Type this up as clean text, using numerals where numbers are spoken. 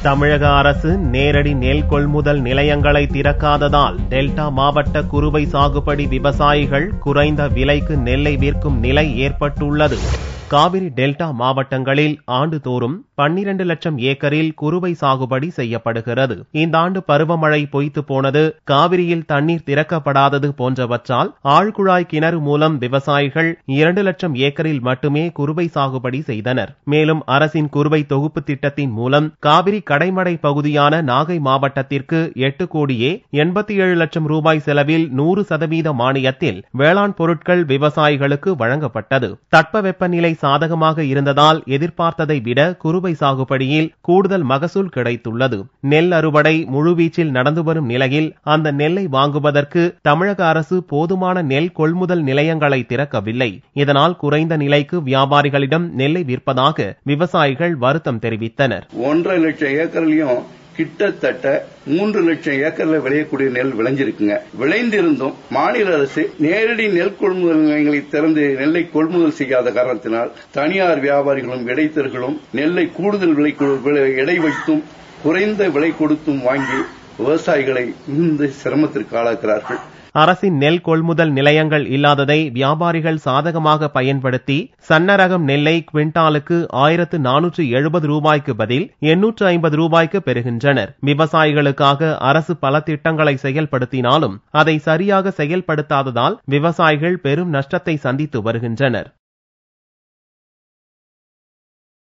தமிழக அரசு நேரடி நெல் கொள்முதல் நிலையங்களை திறக்காததால் டெல்டா மாவட்ட குறுவை சாகுபடி விவசாயிகள் குறைந்த விலைக்கு நெல்லை விற்கும் நிலை ஏற்பட்டுள்ளது. காவிரி டெல்டா மாவட்டங்களில் ஆண்டுதோறும் 12 லட்சம் ஏக்கரில் குறுவை சாகுபடி செய்யப்படுகிறது. இந்த ஆண்டு பருவமழை பொய்த்து போனது, காவிரியில் தண்ணீர் திறக்கப்படாதது போன்றவற்றால் ஆழ்குழாய் கிணறு மூலம் விவசாயிகள் 2 லட்சம் ஏக்கரில் மட்டுமே குறுவை சாகுபடி செய்தனர். மேலும் அரசின் குறுவை தொகுப்பு திட்டத்தின் மூலம் காவிரி கடைமடை பகுதியான நாகை மாவட்டத்திற்கு 8 கோடியே 87 லட்சம் ரூபாய் செலவில் 100% மானியத்தில் வேளாண் பொருட்கள் விவசாயிகளுக்கு வழங்கப்பட்டது. தட்பவெப்பநிலை சாதகமாக இருந்ததால் எதிர்பார்த்ததை விட குறுவை சாகுபடியில் கூடுதல் மகசூல் கிடைத்துள்ளது. நெல் அறுவடை முழுவீச்சில் நடந்து வரும் நிலையில் அந்த நெல்லை வாங்குவதற்கு தமிழக அரசு போதுமான நெல் கொள்முதல் நிலையங்களை திறக்கவில்லை. இதனால் குறைந்த நிலைக்கு வியாபாரிகளிடம் நெல்லை விற்பதாக விவசாயிகள் வருத்தம் தெரிவித்தனர். 1.5 லட்சம் ஏக்கர்லயும் கிட்டத்தட்ட 3 லட்சம் ஏக்கர்ல விளையக்கூடிய நெல் விளைஞ்சிருக்குங்க. விளைந்திருந்தும் மாநில அரசு நேரடி நெல் கொள்முதல் நிலையங்களை திறந்து நெல்லை கொள்முதல் செய்யாத காரணத்தினால் தனியார் வியாபாரிகளும் இடைத்தரகர்களும் நெல்லை கூடுதல் எடை வைத்தும் குறைந்த விலை கொடுத்தும் வாங்கி விவசாயிகளை மிகுந்த சிரமத்திற்கு ஆளாக்கிறார்கள். அரசின் நெல் கொள்முதல் நிலையங்கள் இல்லாததை வியாபாரிகள் சாதகமாக பயன்படுத்தி சன்னரகம் நெல்லை குவிண்டாலுக்கு 1470 ரூபாய்க்கு பதில் 850 ரூபாய்க்கு பெறுகின்றனர். விவசாயிகளுக்காக அரசு பல திட்டங்களை செயல்படுத்தினாலும் அதை சரியாக செயல்படுத்தாததால் விவசாயிகள் பெரும் நஷ்டத்தை சந்தித்து வருகின்றனர்.